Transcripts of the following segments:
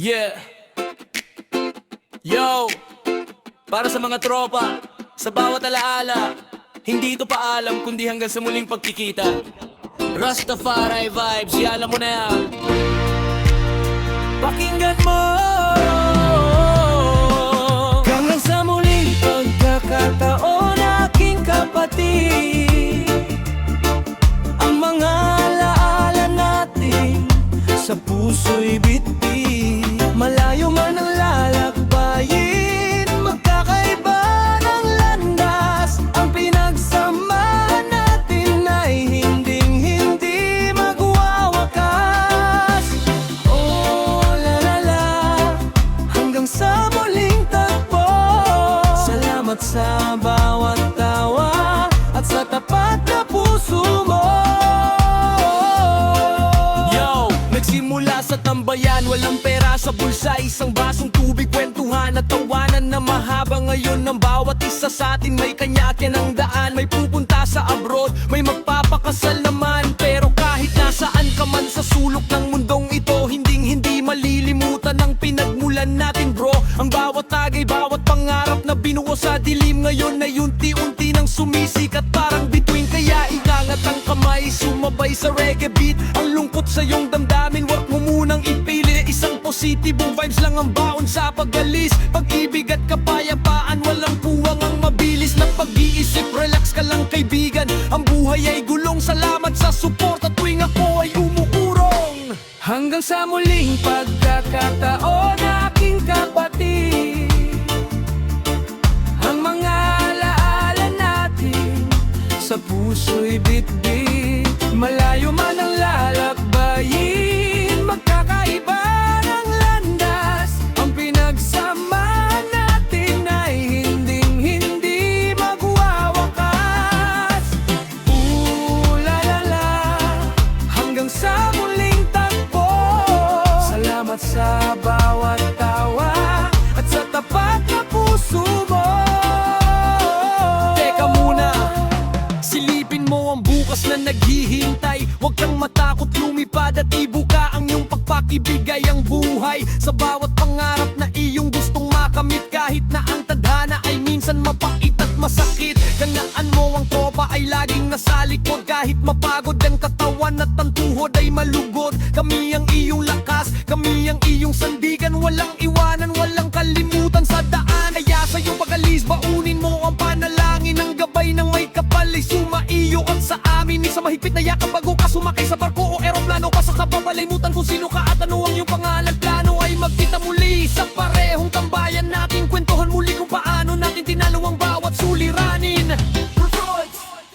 Yeah. Yo, para sa mga tropa, sa bawat alaala, hindi ito paalam kundi hanggang sa muling pagkikita. Rastafari vibes, alam mo na yan. Pakinggan mo hanggang sa muling pagkakataon, aking kapatid. Ang mga alaala natin sa puso'y bitbit. Malayo man ang lalakbayin, magkakaiba ng landas. Ang pinagsamahan natin ay hinding-hindi magwawakas. Oh la la la, hanggang sa muling tagpo. Salamat sa bawat tawa at sa tapat na puso mo. Nagsimula sa tambayan, walang pera sa bulsa, isang basong tubig, kwentuhan at tawanan na mahaba. Ngayon ng bawat isa sa atin may kanya-kanya ng daan. May pupunta sa abroad, may magpapakasal naman. Pero kahit nasaan ka man sa sulok ng mundong ito, hinding-hindi malilimutan ang pinagmulan natin, bro. Ang bawat tagay, bawat pangarap na binuo sa dilim, ngayon ay unti-unti nang sumisikat parang bituin. Kaya ikangat ang kamay, sumabay sa reggae beat. Ang lungkot sa iyong damdamin, wag mo munang ipili. Isang positibong vibes lang ang baon sa pag-alis. Pag-ibig at kapayapaan, walang puwang ang mabilis na pag-iisip. Relax ka lang kaibigan, ang buhay ay gulong. Salamat sa suporta tuwing ako ay umuurong. Hanggang sa muling pagkakataon, aking kapatid. Ang mga alaala natin sa puso'y bitbit. Malayo man ang lalakbayin, magkakaiba ng landas. Ang pinagsamahan natin ay hinding-hindi magwawakas. Ooh la la la, hanggang sa muling tagpo. Salamat sa bawat tawa at sa tapat na puso mo. Teka muna, silipin mo ang bukas na naghihintay. Huwag kang matakot lumipad at ibuka ang iyong pagpakibigay. Ang buhay sa bawat pangarap na iyong gustong makamit. Kahit na ang tadhana ay minsan mapait at masakit, ganaan mo ang tropa ay laging nasa likod. Kahit mapagod ang katawan at ang tuhod ay malugod, kami ang iyong lakas, kami ang iyong sandigan. Walang iwanan, walang kalimutan sa daan. Kaya sa iyong pag-alis, baunin mo ang panalangin. Ang gabay ng may kapal ay sumaiyo at sa amin. Sa mahigpit na yakap bago ka sumakay sa barko o eroplano. Pasak sa papalimutan kung sino ka at ano ang iyong pangalan. Plano ay magkita muli sa parehong tambayan natin. Kwentuhan muli kung paano natin tinalo ang bawat suliranin.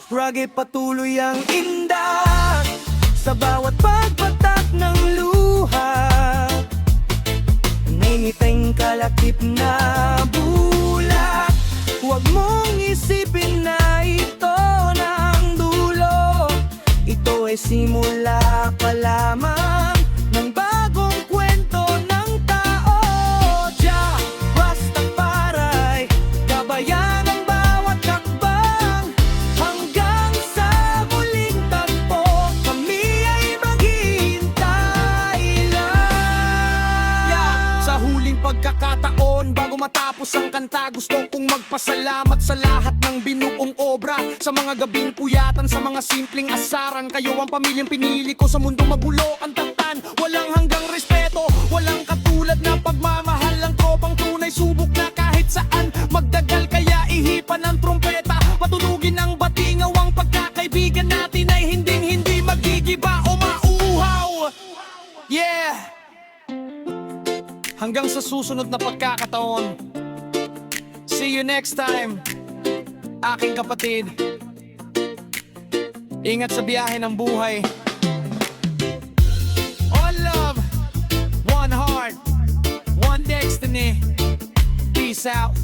Reggae patuloy ang indak sa bawat pagpatak ng luha. Ngingiteng kalakip na bulak. Huwag mong isipin na ito ng dulo. Ito ay simula pa lamang ng bagong kwento ng tao. Jah Rastafari, gabayan ang bawat hakbang. Hanggang sa muling tagpo, kami ay maghihintay lang. Sa huling pagkakataon, bago matapos ang kanta, gusto kong magpasalamat sa lahat ng binuong obra. Sa mga gabing puyatan, sa mga simpleng asaran. Kayo ang pamilyang pinili ko sa mundo magulo ang tatan. Walang hanggang respeto, walang katulad na pagmamahal. Ang tropang tunay, subok na kahit saan magdagal. Kaya ihipan ang trumpeta, patunugin ang batingaw. Ang pagkakaibigan natin ay hinding-hindi magigiba o mauuhaw. Yeah! Hanggang sa susunod na pagkakataon. See you next time, aking kapatid. Ingat sa biyahe ng buhay. One love, one heart, one destiny. Peace out.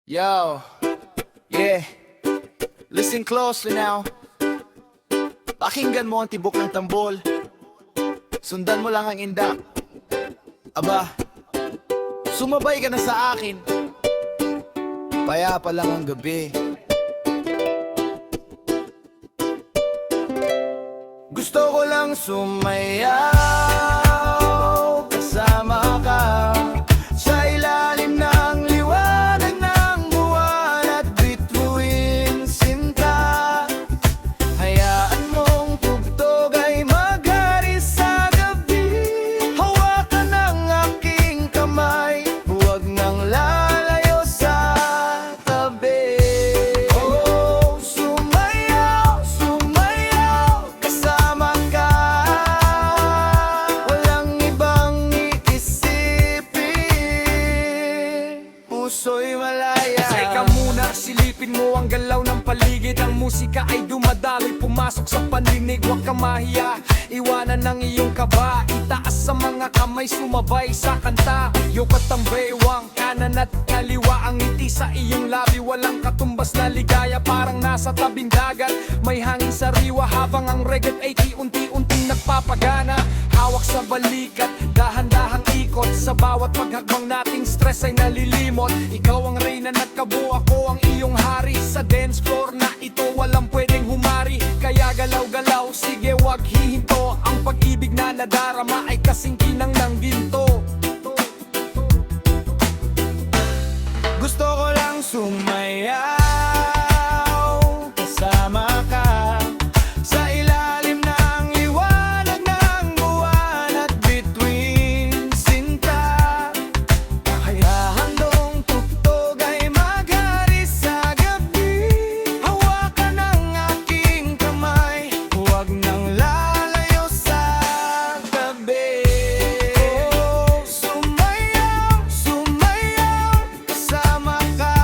Yo, yeah, listen closely now. Pakinggan mo ang tibok ng tambol. Sundan mo lang ang indak. Aba, sumabay ka na sa akin. payapa lang ang gabi. Gusto ko lang sumayaw kasama ka sa ilalim ng liwanag ng buwan at bituin sinta. Hayaan mong tugtog ay maghari sa gabi. Hawakan ng aking kamay, huwag nang lalayo sa tabi. Oh, sumayaw, sumayaw kasama ka. Walang ibang iisipin, puso'y malaya. Teka muna, silipin mo ang galaw ng paligid. Ang musika ay dumadaloy, pumasok sa pandinig. Huwag ka mahiya, iwanan ng iyong kaba. Itaas sa mga kamay, sumabay sa kanta. Yukat ang baywang, kanan at kaliwa. Ang ngiti sa iyong labi, walang katumbas na ligaya. Parang nasa tabing dagat, may hangin sariwa. Habang ang reggae ay unti-unting nagpapagana. Hawak sa balikat, dahan-dahang ikot. Sa bawat paghakbang nating stress ay nalilimot. Ikaw ang reyna, nagkabuo ako ang iyong hari. Sa dance floor na ito, walang pwedeng humari. Kaya galaw-galaw, sige wag hihinto. Ang pag-ibig na nadarama ay kasing kinang ng ginto. Gusto ko lang sumayaw kasama ka sa ilalim ng liwanag ng buwan at bituin sinta. Hayaan dong tugtog ay maghari sa gabi. Hawakan ng aking kamay, huwag nang lalayo sa tabi. Oh, sumayaw, sumayaw kasama ka.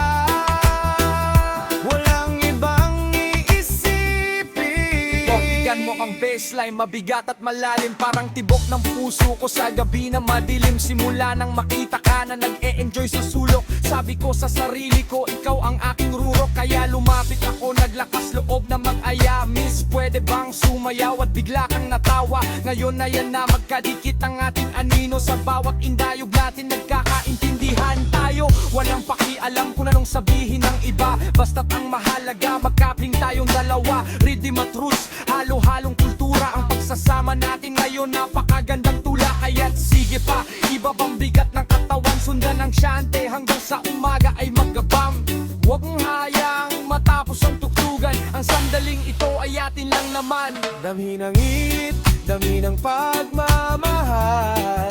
Walang ibang iisipin. Pakinggan mo ang baseline, mabigat at malalim. Parang tibok ng puso ko sa gabi na madilim. Simula nang makita ka na nag-e-enjoy sa sulok, sabi ko sa sarili ko, ikaw ang aking rurok. Kaya lumapit ako, naglakas loob na mag-aya. Miss, pwede bang sumayaw? At bigla kang natawa. Ngayon na yan na magkadikit ang ating anino. Sa bawat indayog natin nagkakaintindihan tayo. Walang pakialam kung anong sabihin ng iba. Basta't ang mahalaga, magkapling tayong dalawa. Rhythm at roots, halo-halong kultura. Ang pagsasama natin ngayon, napakagandang tula. Kaya't sige pa, ibabang bigat ng katawan. Sundan ang syante hanggang sa umaga ay magabam. Huwag mong hayang matapos ang tuktugan. Ang sandaling ito ay atin lang naman. Dami ng init, dami ng pagmamahal.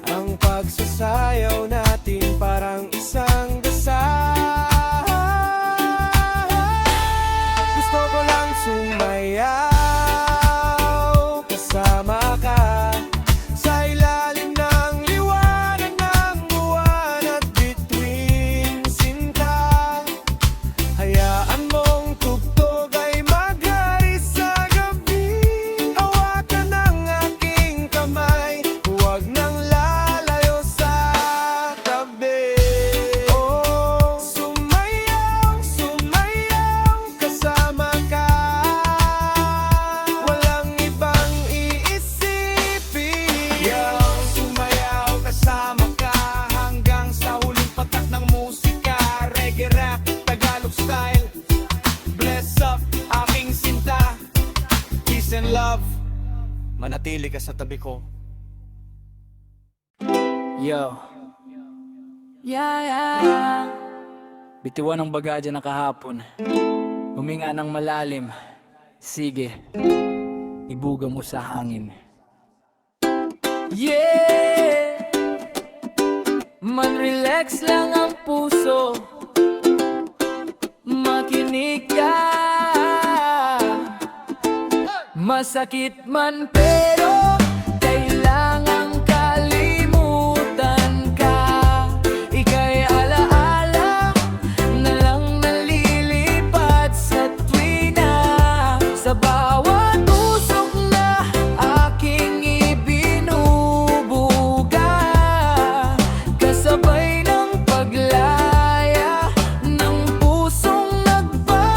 Ang pagsasayaw natin parang isang dasal. Gusto ko lang sumayaw kasama ka sa ilalim ng liwanag ng buwan at bituin sinta. Hayaan mong tugtog ay maghari sa gabi. Hawakan ng aking kamay, huwag nang lalayo sa tabi. Oh, sumayaw, sumayaw kasama ka. Walang ibang iisipin. Sumayaw kasama ka hanggang sa huling patak ng musika. Reggae, rap, Tagalog style. Bless up aking sinta. Peace and love, manatili ka sa tabi ko. Yo. Yeah. Bitiwan ang baga dyan na kahapon. Huminga ng malalim. Sige. Ibuga mo sa hangin. Yeah. Man-relax lang ang puso. Makinig ka. Masakit man pero kailangang kalimutan ka. Ika'y alaala na lang nalilipat sa tuwina. Sa bawat usok na aking ibinubuga, kasabay ng paglaya ng pusong nagbabaya.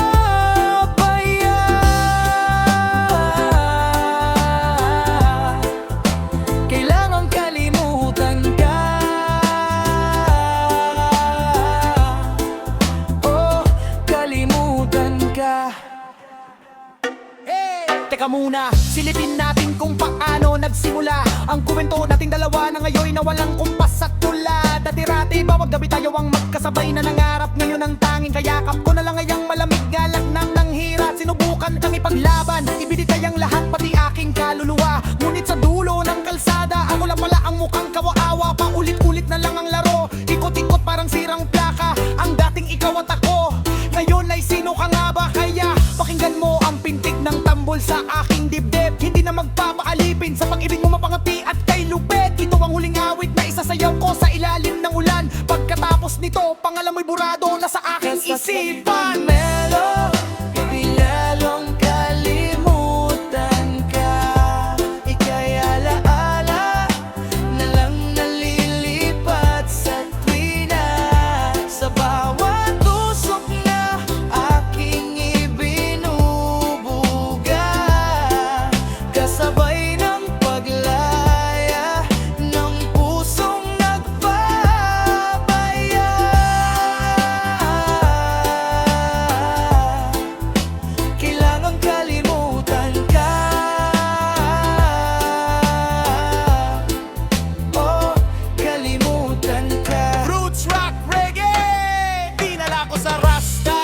teka muna, silipin natin kung paano nagsimula ang kwento nating dalawa na ngayon na walang kumpas at tula. Dati-rati bawat gabi tayo ang magkasabay na nangarap, ngayon ang tanging kayakap ko na lang ngayang malamig galak ng nanghira. Sinubukan kang ipaglaban, ibinitay ang lahat pati aking kaluluwa. Ngunit sa dulo ng kalsada, ako lang pala ang mukhang kawaawa. Paulit-ulit na lang ang laro, ikot-ikot parang sirang plaka. Ang dating ikaw at ako, ngayon ay sino ka nga ba? Kaya pakinggan mo ang pintig ng tambol sa aking dibdib. Hindi na magpapaalipin sa pag-ibig mo mapangapi at kay lupit. Ito ang huling awit na isasayaw ko sa ilalim ng ulan. Pagkatapos nito, pangalan mo'y burado na sa aking isipan. Melo, lalong kalimutan ka. Ika'y alaala na lang nalilipat sa tuwina. Sa bawat tusok na aking ibinubuga, kasabay ng paglaya ng pusong nagpapaya. Kailangang kalimutan ka. Oh, kalimutan ka. Roots rock reggae, dinala ko sa rasta.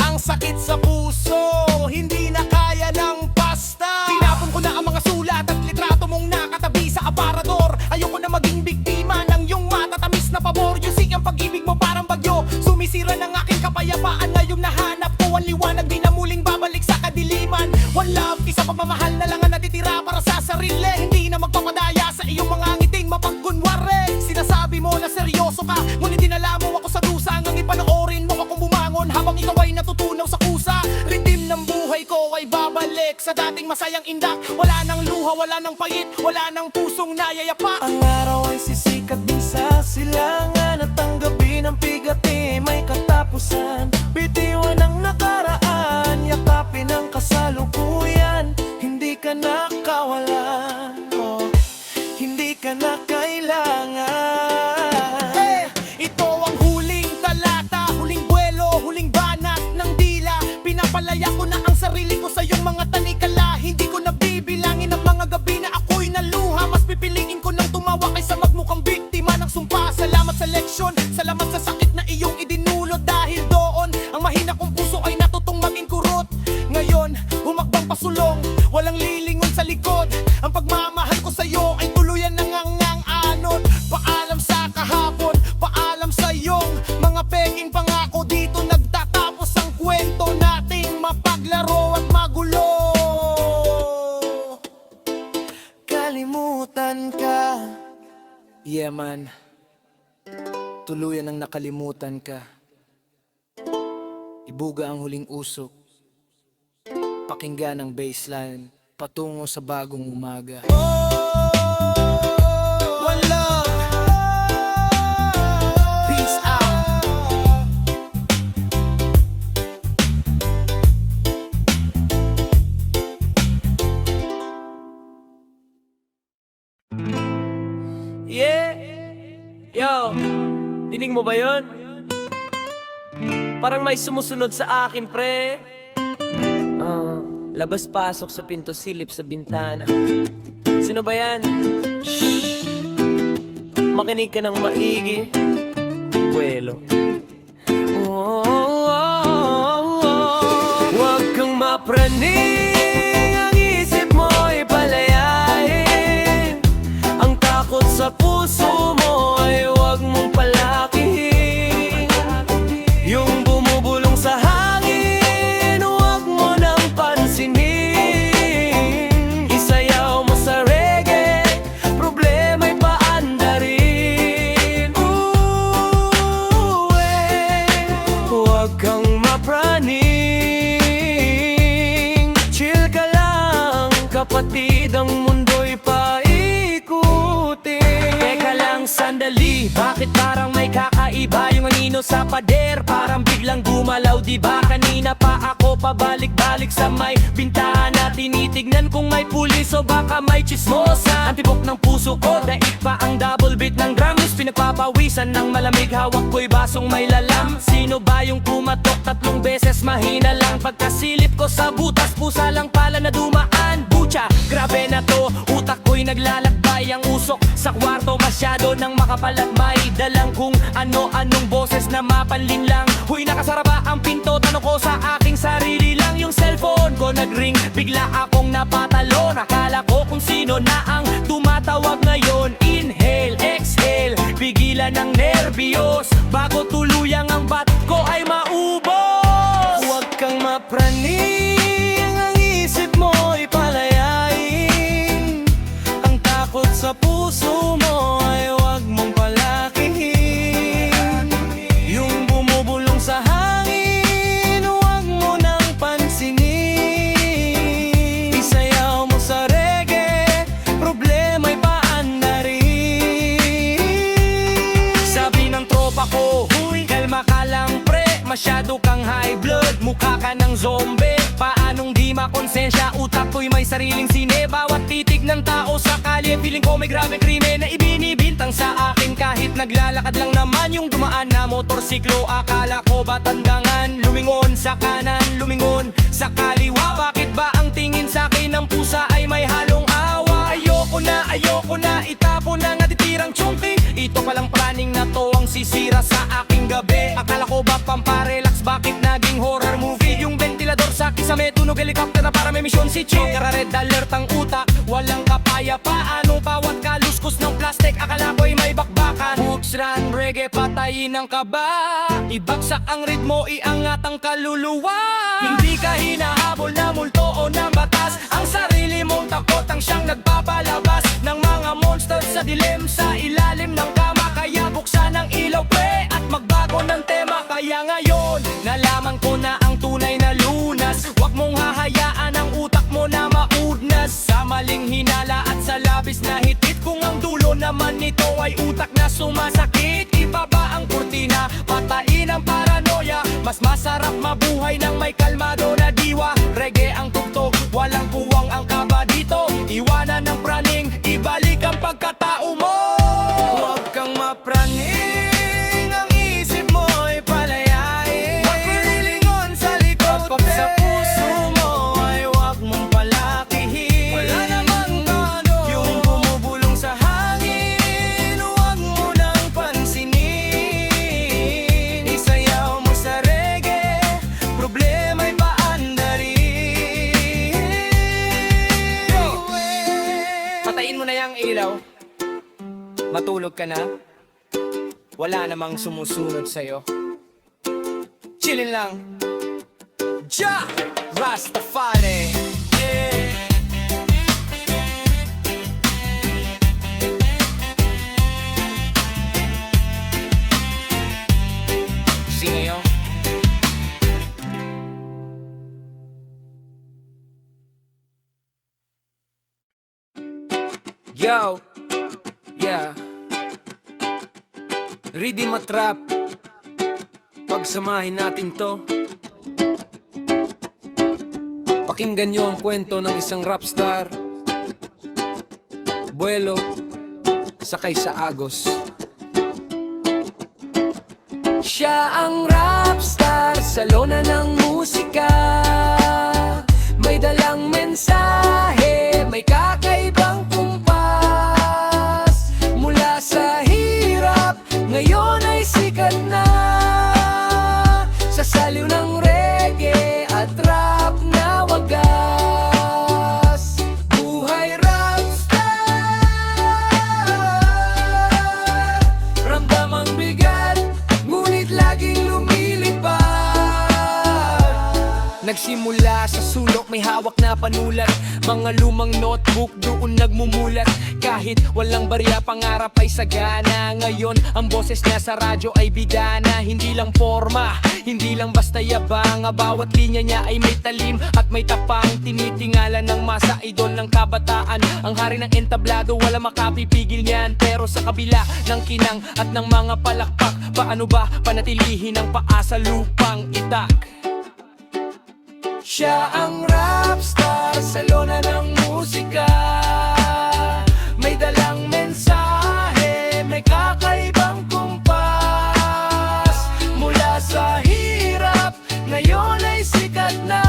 Ang sakit sa puso, hindi na kaya ng pasta. Tinapon ko na ang mga sulat at litrato mong nakatabi sa aparador. Ayoko na maging biktima ng iyong matatamis na pabor. You see, ang pag-ibig mo parang bagyo, sumisira ng aking kapayapaan. Ngayong nahanap ko ang liwanag, di na muling babalik sa kadiliman. One love, isa pagmamahal na lang ang natitira para sa sarili. Hindi na magpapadaya sa iyong mga ngiting mapagkunwari. Sinasabi mo na seryoso ka, ngunit dinala mo ako sa dusa. Hanggang ipanoorin mo akong bumangon habang ikaw ay natutunaw sa kusa. Ritim ng buhay ko ay babalik sa dating masayang indak. Wala nang luha, wala nang payit, wala nang pusong nayayapa. Ang araw ay sisikat din sa silangan, at ang gabi ng bigati may katapusan. Bitiwan ang nakaraan, yakapin ang kasalukuyan. Hindi ka nakawalan, oh, hindi ka na kailangan. Ito ang huling talata, huling buwelo, huling banat ng dila. Pinapalaya ko na ang sarili ko sa iyong mga tanikala. Hindi ko na bibilangin ang mga gabi na ako'y naluha. Mas pipiliin ko nang tumawa kaysa magmukhang biktima ng sumpa. Salamat sa leksyon, salamat sa sakit na iyong idinulot. Dahil doon, ang mahina kong puso ay natutong maging kurot. Ngayon, humakbang pasulong, walang lilingon sa likod. Ang pagmamahal ko sa'yo ay tuluyan ng anot. Paalam sa kahapon, paalam sa iyong mga penging pangako. Dito nagtatapos ang kwento nating mapaglaro at magulo. Kalimutan ka. Yeah man, tuluyan ang nakalimutan ka. Ibuga ang huling usok, pakinggan ang baseline, patungo sa bagong umaga. One love, peace out. Yeah! Yo! Dinig mo ba yun? Parang may sumusunod sa akin, pre. Labas-pasok sa pinto, silip sa bintana. Sino ba yan? Shhh! Makinig ka ng maigi. Buwelo. Huwag kang mapraning, ang isip mo'y palayain. Ang takot sa puso mo ay huwag mong palakihin. Yung bumubulong sa hangin, huwag mo nang pansinin. Isayaw mo sa reggae, problema'y paandarin. Huwag kang mapraning, chill ka lang kapatid, ang mundo'y paikutin. Teka lang sandali, bakit parang may kakaiba? Yung anino Pilipino sa pader, parang biglang gumalaw. Diba kanina pa ako pabalik-balik sa may bintana, tinitignan kung may pulis o baka may chismosa. Ang tibok ng puso ko, daig pa ang double beat ng drums. Pinagpapawisan ng malamig, hawak ko'y basong may lalam. Sino ba yung kumatok 3 beses, mahina lang? Pagkasilip ko sa butas, pusa lang pala na dumaan. Bucha, grabe na to, utak ko'y naglalakbay. Ang usok sa kwarto masyado nang makapal at may dalang kung ano-anong boses na mapanlin lang. Huy, nakasara ba ang pinto? Tanong ko sa aking sarili lang. Yung cellphone ko nagring, bigla akong napatalo. Nakala ko kung sino na ang tumatawag ngayon. Inhale, exhale, pigilan ng nerbiyos bago tuluyang ang bat ko ay maubos. Huwag kang mapraning, ang isip mo'y palayain. Ang takot sa puso mo ay huwag mong palakihin. Yung bumubulong sa hangin, huwag mo nang pansinin. Isayaw mo sa reggae, problema'y paandarin. Sabi ng tropa ko, huy, kalma ka lang pre, masyado kang high blood, mukha ka ng zombie. Paanong di makonsensya, utak ko'y may sariling sine. Bawat titig ng tao sa kalye, feeling ko may grabe krimen na ibinibintang sa akin. Kahit naglalakad lang naman yung dumaan na motorsiklo, akala ko ba tandangan? Lumingon sa kanan, lumingon sa kaliwa. Bakit ba ang tingin sa akin ng pusa ay may halong awa? Ayoko na, itapon na natitirang chunky. Ito palang planning na to ang sisira sa aking gabi. Akala ko ba pamparelax, bakit naging horror movie? Yung ventilador sa kisame, tunog helicopter na para may misyon si Chick. Kara red alert ang utak, walang kapayapaan. Bawat kaluskos ng plastic, akala ko'y may bakbakan. Hooks, run, reggae, patayin ang kaba. Ibagsak ang ritmo, iangat ang kaluluwa. Hindi ka hinahabol na multo o ng batas. Ang sarili mong takot ang siyang nagpapalabas ng mga monsters sa dilim sa ilalim ng kama. Kaya buksan ang ilaw pre at magbago ng tema. Kaya ngayon, nalaman ko na ang tunay na lunas. Huwag mong hahayaan ang utak mo na maudnas sa maling hinala at sa labis na hitit. Kung ang dulo naman nito ay utak na sumasakit, ibaba ang kurtina, patain ang paranoia. Mas masarap mabuhay ng may kalmado na diwa. Reggae ang tugtog, walang puwang ang kaba dito. Iwanan ng praning, ibalik ang pagkatao mo. Huwag kang mapraning, ang isip mo'y palayain. Magpilingon sa likod, pag sa puso mo ay huwag mong palakihin. Wala namang paano, yung bumubulong sa hangin, huwag mo nang pansinin. Isayaw mo sa reggae, problema'y paandarin. Patayin mo na yung ilaw. Matulog ka na. Wala namang sumusunod sa'yo. Chillin' lang. Ja! Rastafari. Yeah. Sino yun? Yo! Yeah. Ready matrap. Pagsamahin natin to. Pakinggan nyo ang kwento ng isang rapstar. Buwelo, sakay sa agos. Siya ang rapstar sa lona ng musika. May dalang mensahe, may kakaibang kumpas. Mula sa hirap, ngayon ay sikat na. Sa saliw ng reggae at rap na wagas. Buhay rapstar, ramdam ang bigat, ngunit laging lumilipad. Nagsimula sa sulok, may hawak na panulat. Mga lumang notebook, doon nagmumulat. Kahit walang barya, pangarap ay sagana. Ngayon, ang boses niya sa radyo ay bidana. Hindi lang forma, hindi lang basta yabang. Bawat linya niya ay may talim at may tapang. Tinitingala ng masa, idol ng kabataan. Ang hari ng entablado, wala makapipigil niyan. Pero sa kabila ng kinang at ng mga palakpak, paano ba panatilihin ang paa sa lupang itak? Siya ang rap star sa lona ng musika. May dalang mensahe, may kakaibang kumpas. Mula sa hirap, ngayon ay sikat na.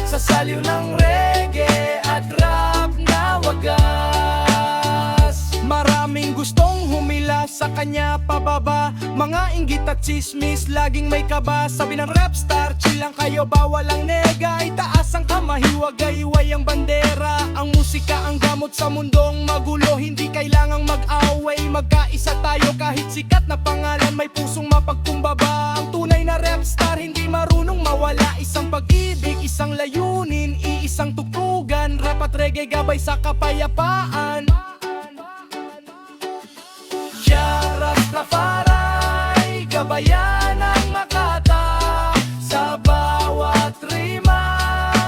Sa saliw ng reggae at rap na wagas. Maraming gustong humila sa kanya pababa. Mga inggit at chismis, laging may kaba. Sabi ng rap star, chill lang kayo, bawal ang nega. Itaas ang kamay, huwag-iway ang bandera. Ang musika ang gamot sa mundong magulo. Hindi kailangang mag-away, magkaisa tayo. Kahit sikat na pangalan, may pusong mapagkumbaba. Ang tunay na rap star, hindi marunong mawala. Isang pag-ibig, isang layunin, iisang tuktugan. Rap at reggae gabay sa kapayapaan. Siya Rastafari, gabayan ng Makata. Sa bawat rima,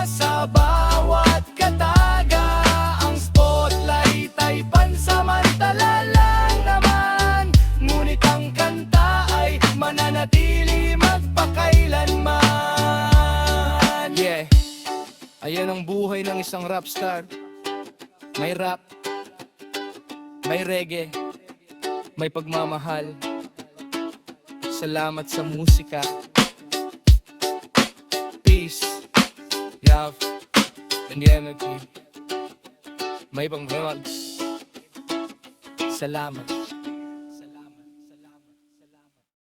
sa bawat kataga. Ang spotlight ay pansamantala lang naman. Ngunit ang kanta ay mananatili magpakailanman. Yeah, ayan ang buhay ng isang rap star. May rap, may reggae, may pagmamahal. Salamat sa musika. Peace, love, and unity. May pang-drugs. Salamat.